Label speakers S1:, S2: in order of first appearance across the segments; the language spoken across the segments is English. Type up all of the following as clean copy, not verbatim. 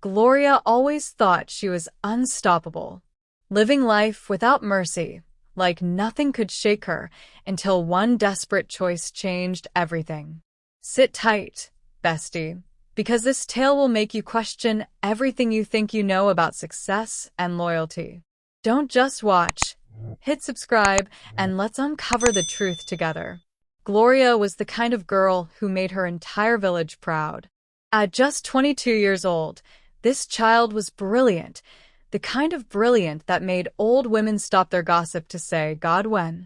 S1: Gloria always thought she was unstoppable, living life without mercy, like nothing could shake her until one desperate choice changed everything. Sit tight, bestie, because this tale will make you question everything you think you know about success and loyalty. Don't just watch. Hit subscribe and let's uncover the truth together. Gloria was the kind of girl who made her entire village proud. At just 22 years old, this child was brilliant, the kind of brilliant that made old women stop their gossip to say, God when.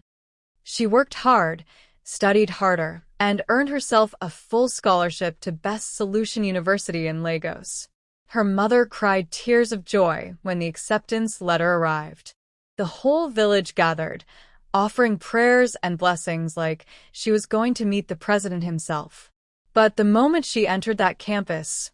S1: She worked hard, studied harder, and earned herself a full scholarship to Best Solution University in Lagos. Her mother cried tears of joy when the acceptance letter arrived. The whole village gathered, offering prayers and blessings like she was going to meet the president himself. But the moment she entered that campus,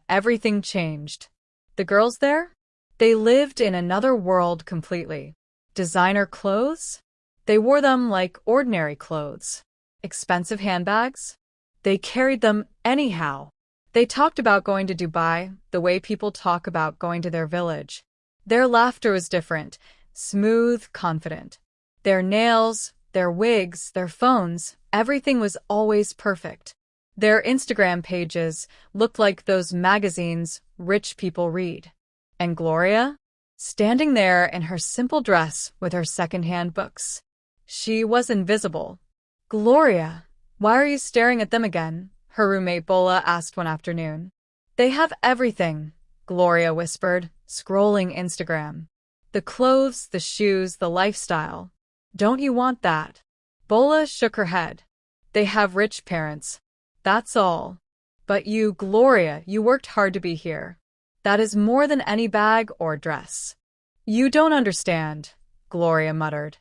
S1: everything changed. The girls there? They lived in another world completely. Designer clothes? They wore them like ordinary clothes. Expensive handbags? They carried them anyhow. They talked about going to Dubai the way people talk about going to their village. Their laughter was different, smooth, confident. Their nails, their wigs, their phones, everything was always perfect. Their Instagram pages looked like those magazines rich people read. And Gloria? Standing there in her simple dress with her secondhand books. She was invisible. Gloria, why are you staring at them again? Her roommate Bola asked one afternoon. They have everything, Gloria whispered, scrolling Instagram. The clothes, the shoes, the lifestyle. Don't you want that? Bola shook her head. They have rich parents. That's all. But you, Gloria, you worked hard to be here. That is more than any bag or dress. You don't understand, Gloria muttered.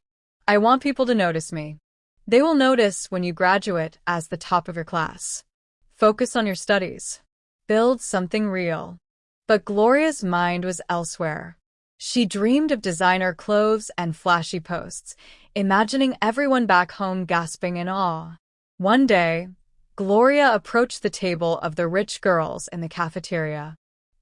S1: I want people to notice me. They will notice when you graduate as the top of your class. Focus on your studies. Build something real. But Gloria's mind was elsewhere. She dreamed of designer clothes and flashy posts, imagining everyone back home gasping in awe. One day, Gloria approached the table of the rich girls in the cafeteria.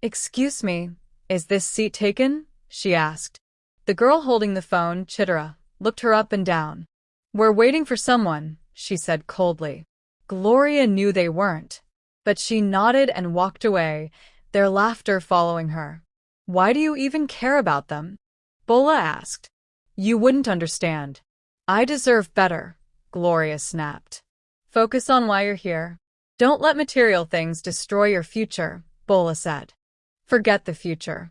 S1: Excuse me, is this seat taken? She asked. The girl holding the phone, Chitara, looked her up and down. We're waiting for someone, she said coldly. Gloria knew they weren't, but she nodded and walked away, their laughter following her. Why do you even care about them? Bola asked. You wouldn't understand. I deserve better, Gloria snapped. Focus on why you're here. Don't let material things destroy your future, Bola said. Forget the future.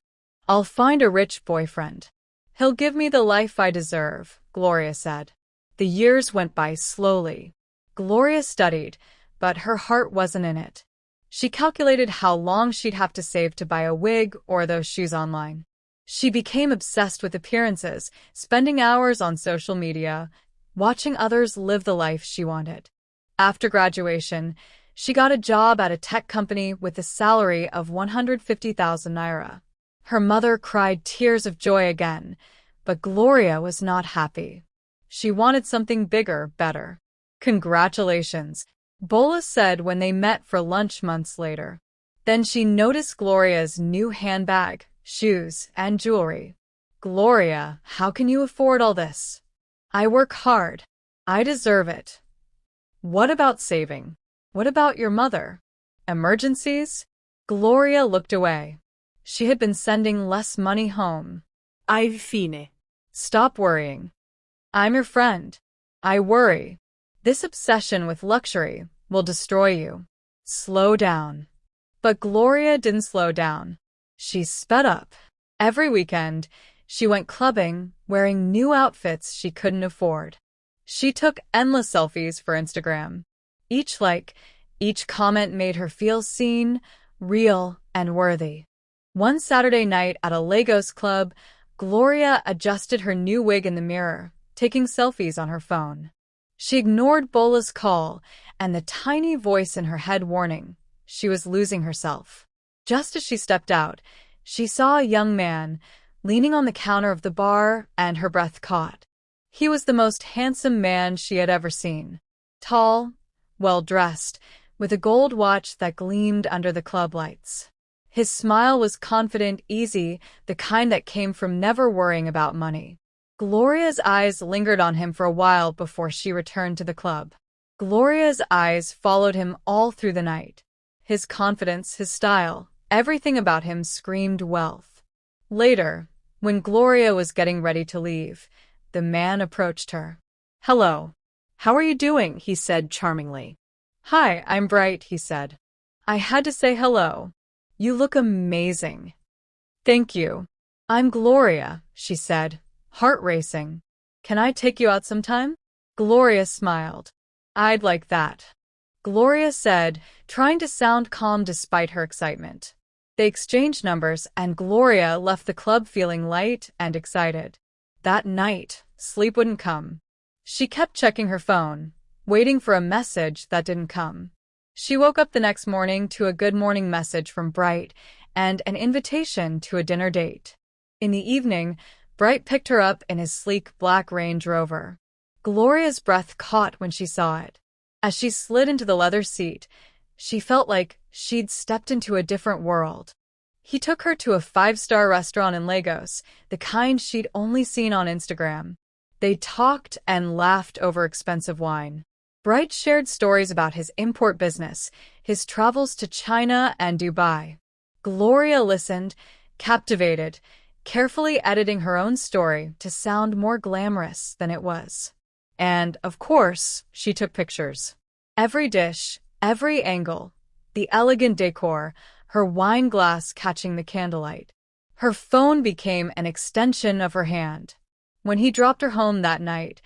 S1: I'll find a rich boyfriend. He'll give me the life I deserve, Gloria said. The years went by slowly. Gloria studied, but her heart wasn't in it. She calculated how long she'd have to save to buy a wig or those shoes online. She became obsessed with appearances, spending hours on social media, watching others live the life she wanted. After graduation, she got a job at a tech company with a salary of 150,000 naira. Her mother cried tears of joy again, but Gloria was not happy. She wanted something bigger, better. Congratulations, Bola said when they met for lunch months later. Then she noticed Gloria's new handbag, shoes, and jewelry. Gloria, how can you afford all this? I work hard. I deserve it. What about saving? What about your mother? Emergencies? Gloria looked away. She had been sending less money home.
S2: Ai fine.
S1: Stop worrying. I'm your friend. I worry. This obsession with luxury will destroy you. Slow down. But Gloria didn't slow down. She sped up. Every weekend, she went clubbing, wearing new outfits she couldn't afford. She took endless selfies for Instagram. Each like, each comment made her feel seen, real, and worthy. One Saturday night at a Lagos club, Gloria adjusted her new wig in the mirror, taking selfies on her phone. She ignored Bola's call and the tiny voice in her head warning she was losing herself. Just as she stepped out, she saw a young man leaning on the counter of the bar, and her breath caught. He was the most handsome man she had ever seen. Tall, well-dressed, with a gold watch that gleamed under the club lights. His smile was confident, easy, the kind that came from never worrying about money. Gloria's eyes lingered on him for a while before she returned to the club. Gloria's eyes followed him all through the night. His confidence, his style, everything about him screamed wealth. Later, when Gloria was getting ready to leave, the man approached her. "Hello. How are you doing?" he said charmingly. "Hi, I'm Bright," he said. "I had to say hello. You look amazing." "Thank you. I'm Gloria," she said, heart racing. "Can I take you out sometime?" Gloria smiled. "I'd like that," Gloria said, trying to sound calm despite her excitement. They exchanged numbers, and Gloria left the club feeling light and excited. That night, sleep wouldn't come. She kept checking her phone, waiting for a message that didn't come. She woke up the next morning to a good morning message from Bright and an invitation to a dinner date. In the evening, Bright picked her up in his sleek black Range Rover. Gloria's breath caught when she saw it. As she slid into the leather seat, she felt like she'd stepped into a different world. He took her to a 5-star restaurant in Lagos, the kind she'd only seen on Instagram. They talked and laughed over expensive wine. Bright shared stories about his import business, his travels to China and Dubai. Gloria listened, captivated, carefully editing her own story to sound more glamorous than it was. And, of course, she took pictures. Every dish, every angle, the elegant decor, her wine glass catching the candlelight. Her phone became an extension of her hand. When he dropped her home that night,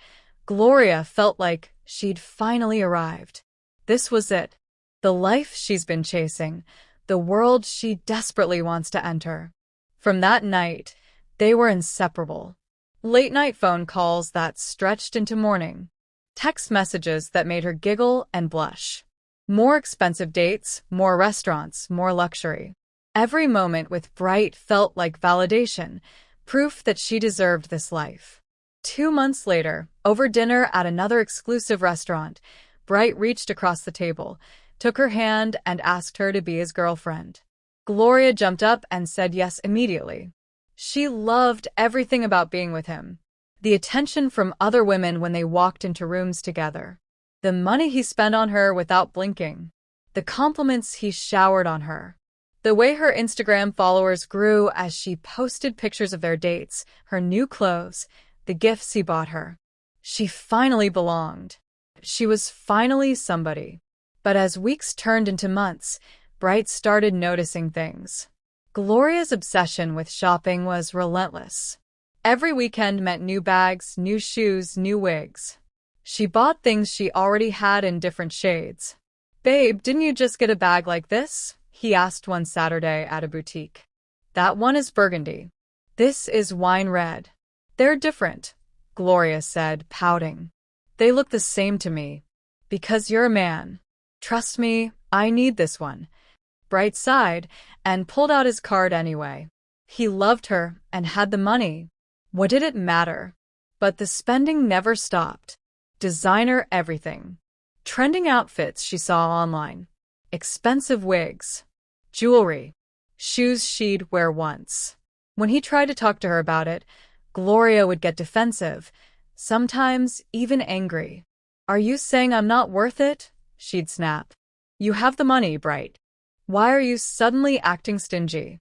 S1: Gloria felt like she'd finally arrived. This was it. The life she's been chasing, the world she desperately wants to enter. From that night, they were inseparable. Late-night phone calls that stretched into morning. Text messages that made her giggle and blush. More expensive dates, more restaurants, more luxury. Every moment with Bright felt like validation, proof that she deserved this life. 2 months later, over dinner at another exclusive restaurant, Bright reached across the table, took her hand, and asked her to be his girlfriend. Gloria jumped up and said yes immediately. She loved everything about being with him. The attention from other women when they walked into rooms together. The money he spent on her without blinking. The compliments he showered on her. The way her Instagram followers grew as she posted pictures of their dates, her new clothes, the gifts he bought her. She finally belonged. She was finally somebody. But as weeks turned into months, Bright started noticing things. Gloria's obsession with shopping was relentless. Every weekend meant new bags, new shoes, new wigs. She bought things she already had in different shades. "Babe, didn't you just get a bag like this?" he asked one Saturday at a boutique. "That one is burgundy. This is wine red." "They're different," Gloria said, pouting. "They look the same to me. Because you're a man. Trust me, I need this one." Bright sighed and pulled out his card anyway. He loved her and had the money. What did it matter? But the spending never stopped. Designer everything. Trending outfits she saw online. Expensive wigs. Jewelry. Shoes she'd wear once. When he tried to talk to her about it, Gloria would get defensive, sometimes even angry. "Are you saying I'm not worth it?" she'd snap. "You have the money, Bright. Why are you suddenly acting stingy?"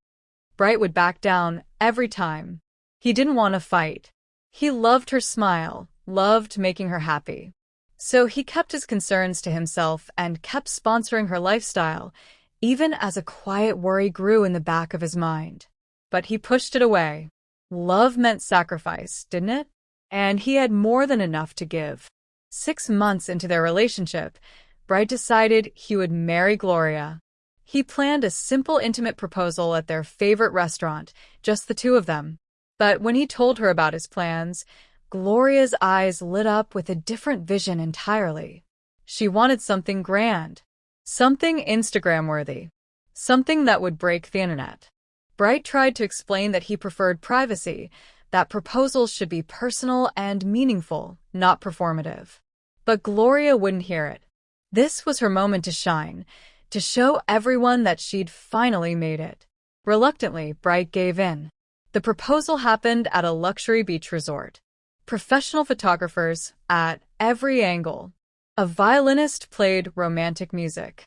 S1: Bright would back down every time. He didn't want to fight. He loved her smile, loved making her happy. So he kept his concerns to himself and kept sponsoring her lifestyle, even as a quiet worry grew in the back of his mind. But he pushed it away. Love meant sacrifice, didn't it? And he had more than enough to give. 6 months into their relationship, Bright decided he would marry Gloria. He planned a simple, intimate proposal at their favorite restaurant, just the two of them. But when he told her about his plans, Gloria's eyes lit up with a different vision entirely. She wanted something grand, something Instagram-worthy, something that would break the internet. Bright tried to explain that he preferred privacy, that proposals should be personal and meaningful, not performative. But Gloria wouldn't hear it. This was her moment to shine, to show everyone that she'd finally made it. Reluctantly, Bright gave in. The proposal happened at a luxury beach resort. Professional photographers at every angle. A violinist played romantic music.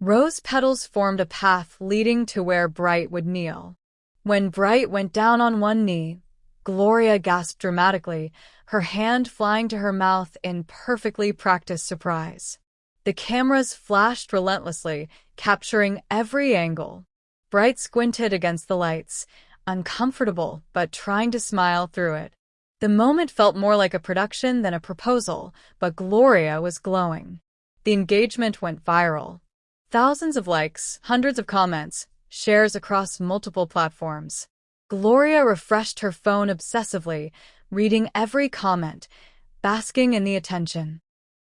S1: Rose petals formed a path leading to where Bright would kneel. When Bright went down on one knee, Gloria gasped dramatically, her hand flying to her mouth in perfectly practiced surprise. The cameras flashed relentlessly, capturing every angle. Bright squinted against the lights, uncomfortable but trying to smile through it. The moment felt more like a production than a proposal, but Gloria was glowing. The engagement went viral. Thousands of likes, hundreds of comments, shares across multiple platforms. Gloria refreshed her phone obsessively, reading every comment, basking in the attention.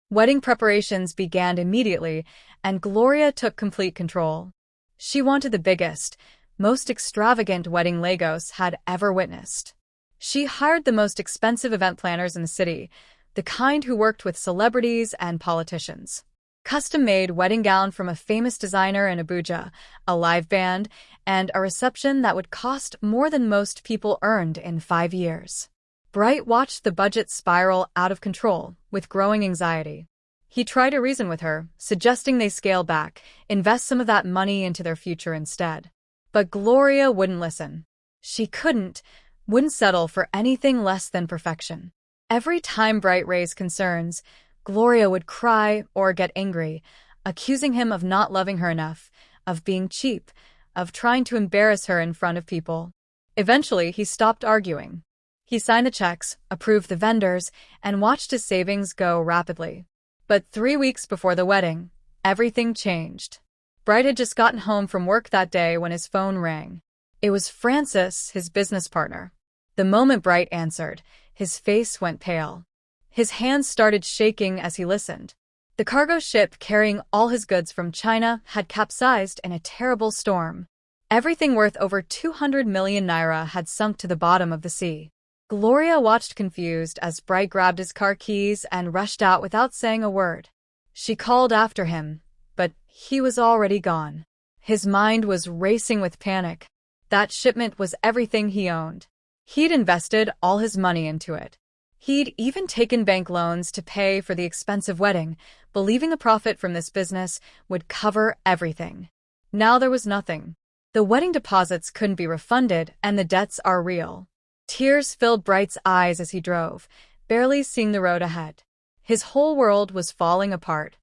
S1: Wedding preparations began immediately, and Gloria took complete control. She wanted the biggest, most extravagant wedding Lagos had ever witnessed. She hired the most expensive event planners in the city, the kind who worked with celebrities and politicians. Custom-made wedding gown from a famous designer in Abuja, a live band, and a reception that would cost more than most people earned in 5 years. Bright watched the budget spiral out of control, with growing anxiety. He tried to reason with her, suggesting they scale back, invest some of that money into their future instead. But Gloria wouldn't listen. She wouldn't settle for anything less than perfection. Every time Bright raised concerns, Gloria would cry or get angry, accusing him of not loving her enough, of being cheap, of trying to embarrass her in front of people. Eventually, he stopped arguing. He signed the checks, approved the vendors, and watched his savings go rapidly. But 3 weeks before the wedding, everything changed. Bright had just gotten home from work that day when his phone rang. It was Francis, his business partner. The moment Bright answered, his face went pale. His hands started shaking as he listened. The cargo ship carrying all his goods from China had capsized in a terrible storm. Everything worth over 200 million naira had sunk to the bottom of the sea. Gloria watched confused as Bright grabbed his car keys and rushed out without saying a word. She called after him, but he was already gone. His mind was racing with panic. That shipment was everything he owned. He'd invested all his money into it. He'd even taken bank loans to pay for the expensive wedding, believing the profit from this business would cover everything. Now there was nothing. The wedding deposits couldn't be refunded, and the debts are real. Tears filled Bright's eyes as he drove, barely seeing the road ahead. His whole world was falling apart.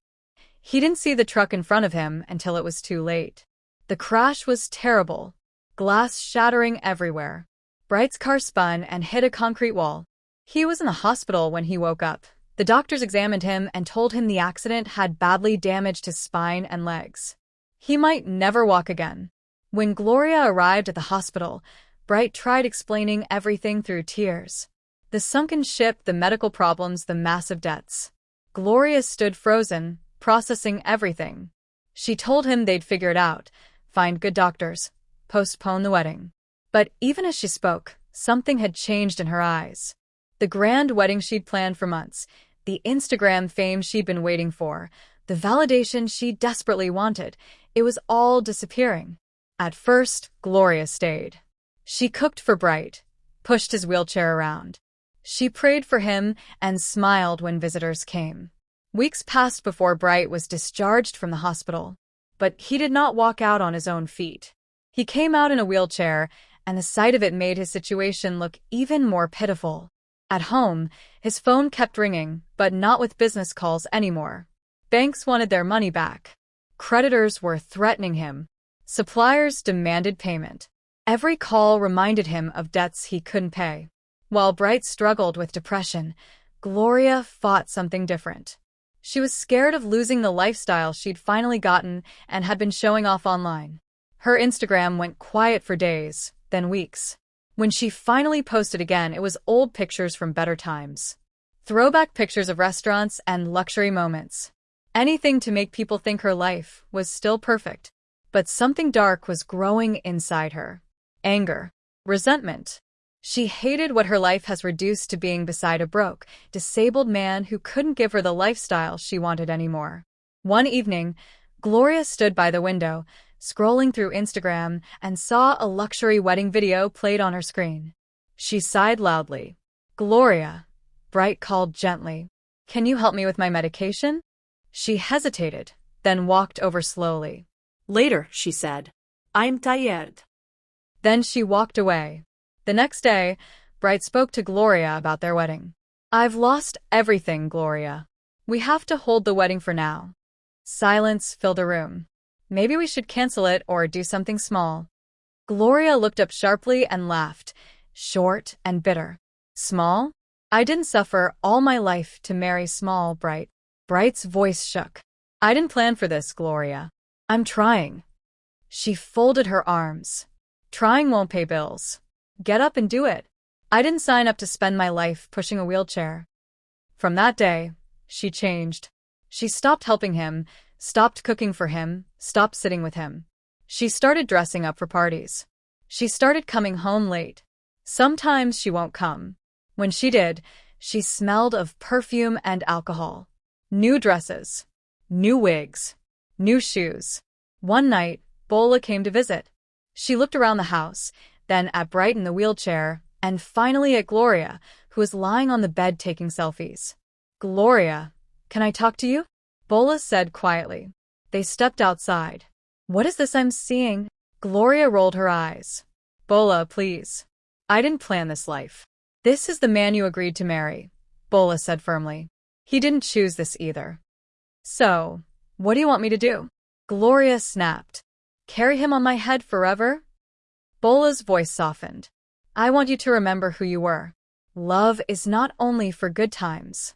S1: He didn't see the truck in front of him until it was too late. The crash was terrible, glass shattering everywhere. Bright's car spun and hit a concrete wall. He was in the hospital when he woke up. The doctors examined him and told him the accident had badly damaged his spine and legs. He might never walk again. When Gloria arrived at the hospital, Bright tried explaining everything through tears. The sunken ship, the medical problems, the massive debts. Gloria stood frozen, processing everything. She told him they'd figure it out, find good doctors, postpone the wedding. But even as she spoke, something had changed in her eyes. The grand wedding she'd planned for months, the Instagram fame she'd been waiting for, the validation she desperately wanted, it was all disappearing. At first, Gloria stayed. She cooked for Bright, pushed his wheelchair around. She prayed for him and smiled when visitors came. Weeks passed before Bright was discharged from the hospital, but he did not walk out on his own feet. He came out in a wheelchair, and the sight of it made his situation look even more pitiful. At home, his phone kept ringing, but not with business calls anymore. Banks wanted their money back. Creditors were threatening him. Suppliers demanded payment. Every call reminded him of debts he couldn't pay. While Bright struggled with depression, Gloria fought something different. She was scared of losing the lifestyle she'd finally gotten and had been showing off online. Her Instagram went quiet for days, then weeks. When she finally posted again, it was old pictures from better times. Throwback pictures of restaurants and luxury moments. Anything to make people think her life was still perfect. But something dark was growing inside her. Anger. Resentment. She hated what her life has reduced to being beside a broke, disabled man who couldn't give her the lifestyle she wanted anymore. One evening, Gloria stood by the window, scrolling through Instagram, and saw a luxury wedding video played on her screen. She sighed loudly. "Gloria," Bright called gently. "Can you help me with my medication?" She hesitated, then walked over slowly.
S2: "Later," she said. "I'm tired."
S1: Then she walked away. The next day, Bright spoke to Gloria about their wedding. "I've lost everything, Gloria. We have to hold the wedding for now." Silence filled the room. "Maybe we should cancel it or do something small." Gloria looked up sharply and laughed, short and bitter. "Small? I didn't suffer all my life to marry small, Bright." Bright's voice shook. "I didn't plan for this, Gloria. I'm trying." She folded her arms. "Trying won't pay bills. Get up and do it. I didn't sign up to spend my life pushing a wheelchair." From that day, she changed. She stopped helping him, stopped cooking for him, stopped sitting with him. She started dressing up for parties. She started coming home late. Sometimes she won't come. When she did, she smelled of perfume and alcohol. New dresses, new wigs, new shoes. One night, Bola came to visit. She looked around the house, then at Bright in the wheelchair, and finally at Gloria, who was lying on the bed taking selfies. "Gloria, can I talk to you?" Bola said quietly. They stepped outside. "What is this I'm seeing?" Gloria rolled her eyes. "Bola, please. I didn't plan this life. This is the man you agreed to marry," Bola said firmly. "He didn't choose this either." "So, what do you want me to do?" Gloria snapped. "Carry him on my head forever?" Bola's voice softened. "I want you to remember who you were. Love is not only for good times."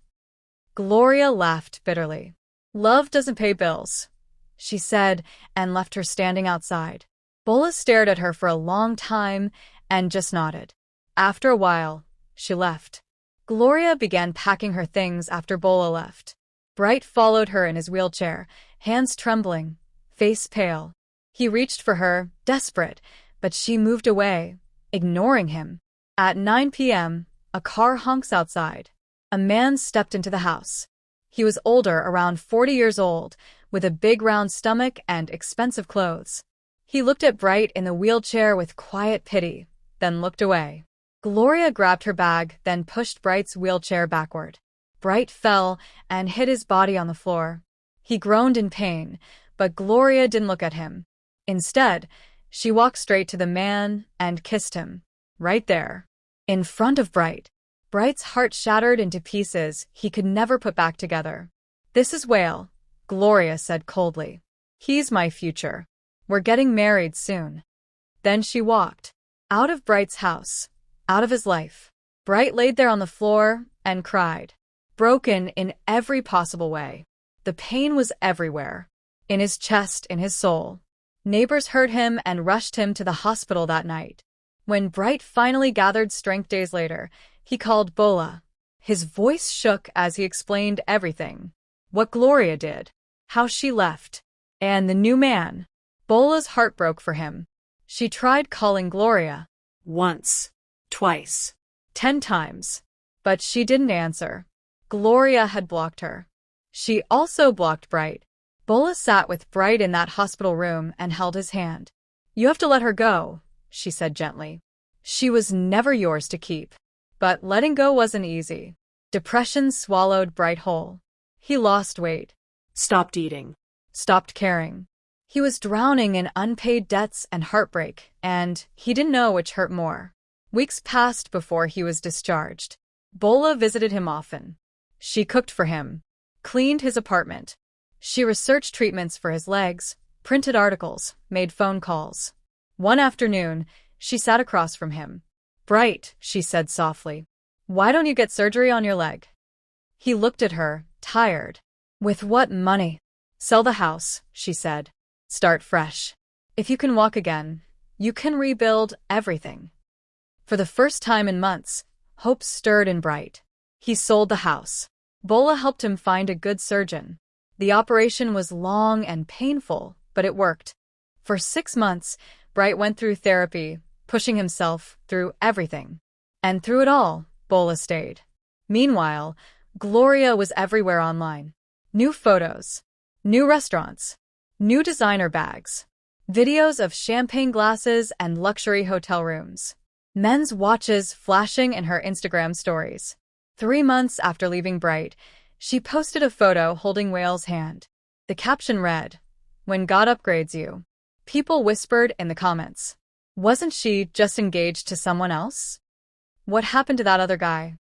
S1: Gloria laughed bitterly. "Love doesn't pay bills," she said, and left her standing outside. Bola stared at her for a long time and just nodded. After a while, she left. Gloria began packing her things after Bola left. Bright followed her in his wheelchair, hands trembling, face pale. He reached for her, desperate, but she moved away, ignoring him. At 9 p.m., a car honks outside. A man stepped into the house. He was older, around 40 years old, with a big round stomach and expensive clothes. He looked at Bright in the wheelchair with quiet pity, then looked away. Gloria grabbed her bag, then pushed Bright's wheelchair backward. Bright fell and hit his body on the floor. He groaned in pain, but Gloria didn't look at him. Instead, she walked straight to the man and kissed him. Right there, in front of Bright. Bright's heart shattered into pieces he could never put back together. "This is Whale," Gloria said coldly. "He's my future. We're getting married soon." Then she walked. Out of Bright's house. Out of his life. Bright laid there on the floor and cried. Broken in every possible way. The pain was everywhere. In his chest, in his soul. Neighbors heard him and rushed him to the hospital that night. When Bright finally gathered strength days later, he called Bola. His voice shook as he explained everything. What Gloria did. How she left. And the new man. Bola's heart broke for him. She tried calling Gloria.
S2: Once. Twice.
S1: 10 times. But she didn't answer. Gloria had blocked her. She also blocked Bright. Bola sat with Bright in that hospital room and held his hand. "You have to let her go," she said gently. "She was never yours to keep." But letting go wasn't easy. Depression swallowed Bright whole. He lost weight.
S2: Stopped eating.
S1: Stopped caring. He was drowning in unpaid debts and heartbreak, and he didn't know which hurt more. Weeks passed before he was discharged. Bola visited him often. She cooked for him, cleaned his apartment. She researched treatments for his legs, printed articles, made phone calls. One afternoon, she sat across from him. "Bright," she said softly, "why don't you get surgery on your leg?" He looked at her, tired. "With what money?" "Sell the house," she said. "Start fresh. If you can walk again, you can rebuild everything." For the first time in months, hope stirred in Bright. He sold the house. Bola helped him find a good surgeon. The operation was long and painful, but it worked. For 6 months, Bright went through therapy, pushing himself through everything. And through it all, Bola stayed. Meanwhile, Gloria was everywhere online. New photos. New restaurants. New designer bags. Videos of champagne glasses and luxury hotel rooms. Men's watches flashing in her Instagram stories. 3 months after leaving Bright, she posted a photo holding Whale's hand. The caption read, "When God upgrades you." People whispered in the comments. Wasn't she just engaged to someone else? What happened to that other guy?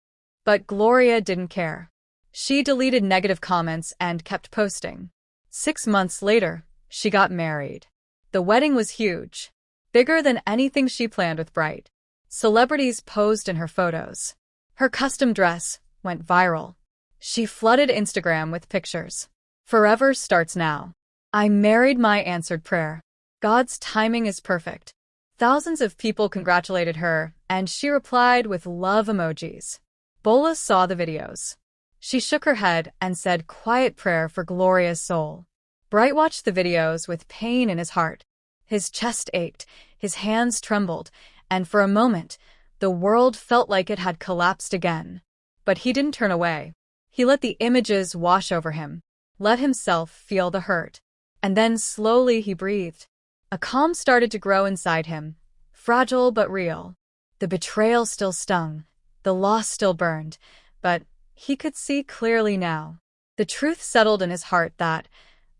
S1: But Gloria didn't care. She deleted negative comments and kept posting. 6 months later, she got married. The wedding was huge, bigger than anything she planned with Bright. Celebrities posed in her photos. Her custom dress went viral. She flooded Instagram with pictures. Forever starts now. I married my answered prayer. God's timing is perfect. Thousands of people congratulated her, and she replied with love emojis. Bola saw the videos. She shook her head and said quiet prayer for Gloria's soul. Bright watched the videos with pain in his heart. His chest ached, his hands trembled, and for a moment, the world felt like it had collapsed again. But he didn't turn away. He let the images wash over him, let himself feel the hurt. And then slowly he breathed. A calm started to grow inside him, fragile but real. The betrayal still stung, the loss still burned, but he could see clearly now. The truth settled in his heart that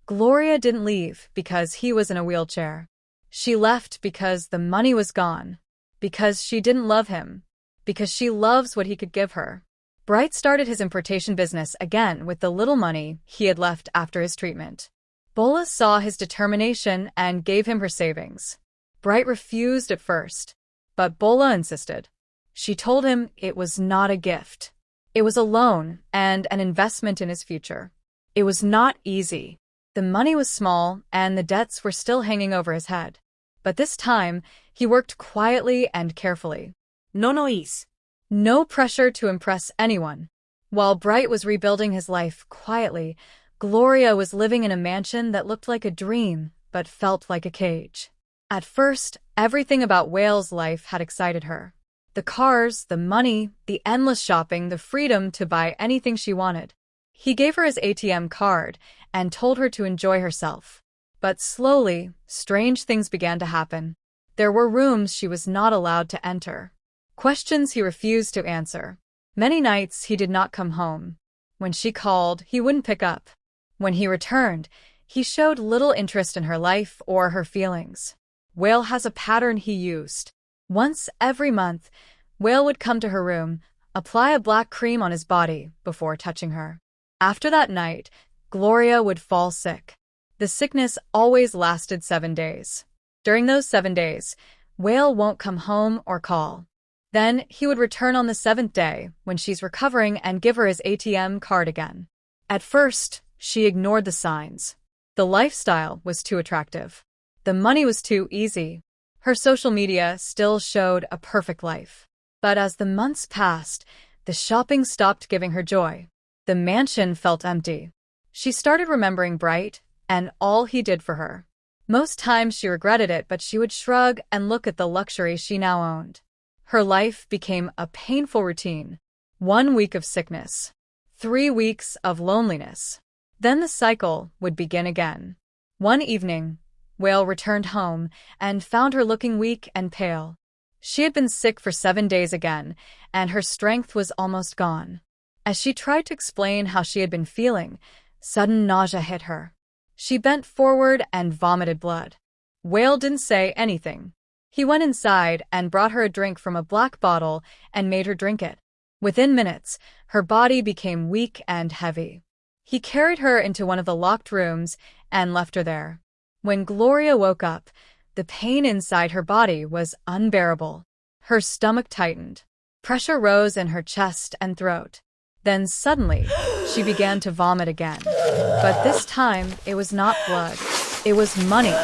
S1: Gloria didn't leave because he was in a wheelchair. She left because the money was gone, because she didn't love him, because she loves what he could give her. Bright started his importation business again with the little money he had left after his treatment. Bola saw his determination and gave him her savings. Bright refused at first, but Bola insisted. She told him it was not a gift. It was a loan and an investment in his future. It was not easy. The money was small and the debts were still hanging over his head. But this time, he worked quietly and carefully. No pressure to impress anyone. While Bright was rebuilding his life quietly, Gloria was living in a mansion that looked like a dream, but felt like a cage. At first, everything about Whale's life had excited her. The cars, the money, the endless shopping, the freedom to buy anything she wanted. He gave her his ATM card and told her to enjoy herself. But slowly, strange things began to happen. There were rooms she was not allowed to enter. Questions he refused to answer. Many nights he did not come home. When she called, he wouldn't pick up. When he returned, he showed little interest in her life or her feelings. Whale has a pattern he used. Once every month, Whale would come to her room, apply a black cream on his body before touching her. After that night, Gloria would fall sick. The sickness always lasted 7 days. During those 7 days, Whale won't come home or call. Then he would return on the 7th day when she's recovering and give her his ATM card again. At first, she ignored the signs. The lifestyle was too attractive. The money was too easy. Her social media still showed a perfect life. But as the months passed, the shopping stopped giving her joy. The mansion felt empty. She started remembering Bright and all he did for her. Most times she regretted it, but she would shrug and look at the luxury she now owned. Her life became a painful routine. 1 week of sickness. 3 weeks of loneliness. Then the cycle would begin again. One evening, Whale returned home and found her looking weak and pale. She had been sick for 7 days again, and her strength was almost gone. As she tried to explain how she had been feeling, sudden nausea hit her. She bent forward and vomited blood. Whale didn't say anything. He went inside and brought her a drink from a black bottle and made her drink it. Within minutes, her body became weak and heavy. He carried her into one of the locked rooms and left her there. When Gloria woke up, the pain inside her body was unbearable. Her stomach tightened. Pressure rose in her chest and throat. Then suddenly, she began to vomit again. But this time, it was not blood. It was money.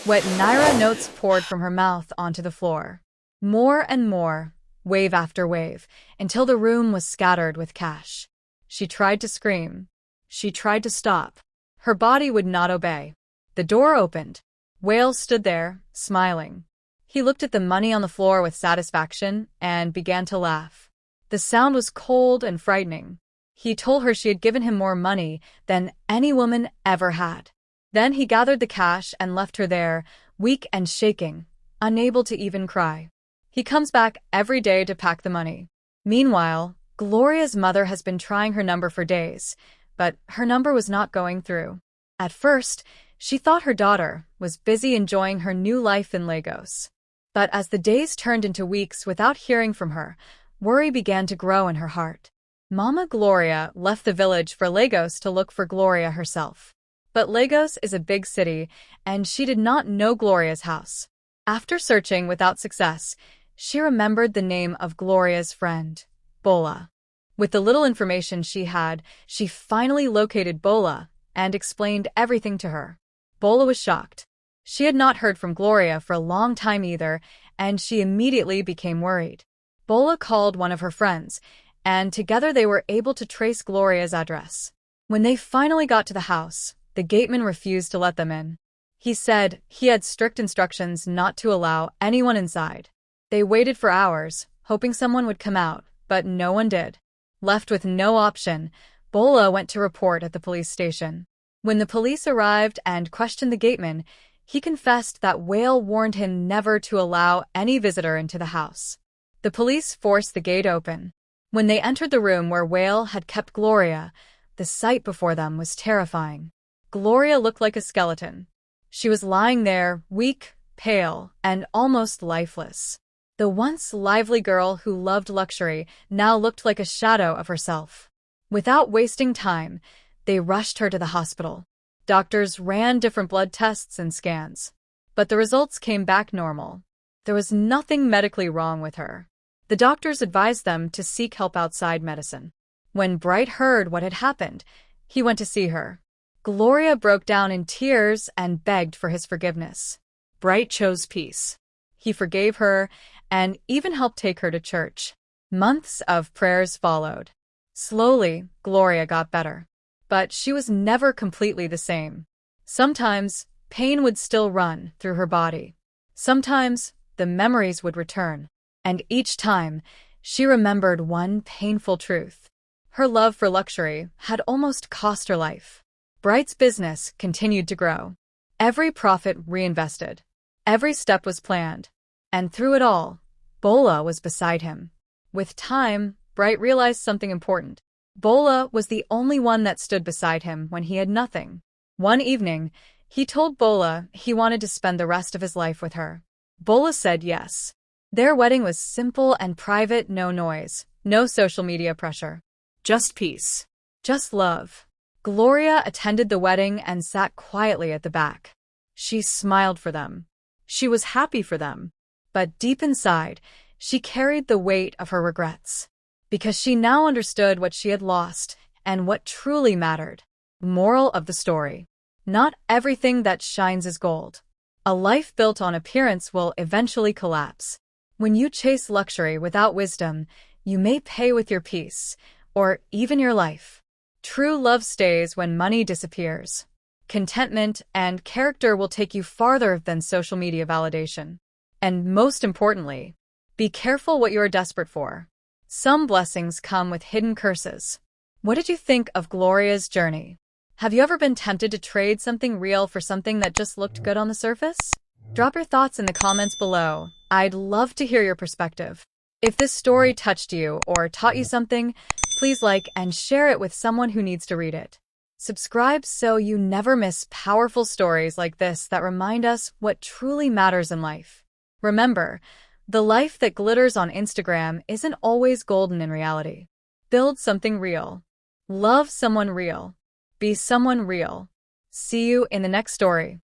S1: Wet Naira notes poured from her mouth onto the floor. More and more, wave after wave, until the room was scattered with cash. She tried to scream. She tried to stop. Her body would not obey. The door opened. Whale stood there, smiling. He looked at the money on the floor with satisfaction and began to laugh. The sound was cold and frightening. He told her she had given him more money than any woman ever had. Then he gathered the cash and left her there, weak and shaking, unable to even cry. He comes back every day to pack the money. Meanwhile, Gloria's mother has been trying her number for days, but her number was not going through. At first, she thought her daughter was busy enjoying her new life in Lagos. But as the days turned into weeks without hearing from her, worry began to grow in her heart. Mama Gloria left the village for Lagos to look for Gloria herself. But Lagos is a big city, and she did not know Gloria's house. After searching without success, she remembered the name of Gloria's friend, Bola. With the little information she had, she finally located Bola and explained everything to her. Bola was shocked. She had not heard from Gloria for a long time either, and she immediately became worried. Bola called one of her friends, and together they were able to trace Gloria's address. When they finally got to the house, the gateman refused to let them in. He said he had strict instructions not to allow anyone inside. They waited for hours, hoping someone would come out, but no one did. Left with no option, Bola went to report at the police station. When the police arrived and questioned the gateman, he confessed that Whale warned him never to allow any visitor into the house. The police forced the gate open. When they entered the room where Whale had kept Gloria, the sight before them was terrifying. Gloria looked like a skeleton. She was lying there, weak, pale, and almost lifeless. The once lively girl who loved luxury now looked like a shadow of herself. Without wasting time, they rushed her to the hospital. Doctors ran different blood tests and scans, but the results came back normal. There was nothing medically wrong with her. The doctors advised them to seek help outside medicine. When Bright heard what had happened, he went to see her. Gloria broke down in tears and begged for his forgiveness.
S2: Bright chose peace.
S1: He forgave her and even helped take her to church. Months of prayers followed. Slowly, Gloria got better. But she was never completely the same. Sometimes, pain would still run through her body. Sometimes, the memories would return. And each time, she remembered one painful truth. Her love for luxury had almost cost her life. Bright's business continued to grow. Every profit reinvested. Every step was planned. And through it all, Bola was beside him. With time, Bright realized something important. Bola was the only one that stood beside him when he had nothing. One evening, he told Bola he wanted to spend the rest of his life with her. Bola said yes. Their wedding was simple and private, no noise, no social media pressure.
S2: Just peace.
S1: Just love. Gloria attended the wedding and sat quietly at the back. She smiled for them. She was happy for them. But deep inside, she carried the weight of her regrets. Because she now understood what she had lost and what truly mattered. Moral of the story. Not everything that shines is gold. A life built on appearance will eventually collapse. When you chase luxury without wisdom, you may pay with your peace, or even your life. True love stays when money disappears. Contentment and character will take you farther than social media validation. And most importantly, be careful what you are desperate for. Some blessings come with hidden curses. What did you think of Gloria's journey? Have you ever been tempted to trade something real for something that just looked good on the surface? Drop your thoughts in the comments below. I'd love to hear your perspective. If this story touched you or taught you something, please like and share it with someone who needs to read it. Subscribe so you never miss powerful stories like this that remind us what truly matters in life. Remember, the life that glitters on Instagram isn't always golden in reality. Build something real. Love someone real. Be someone real. See you in the next story.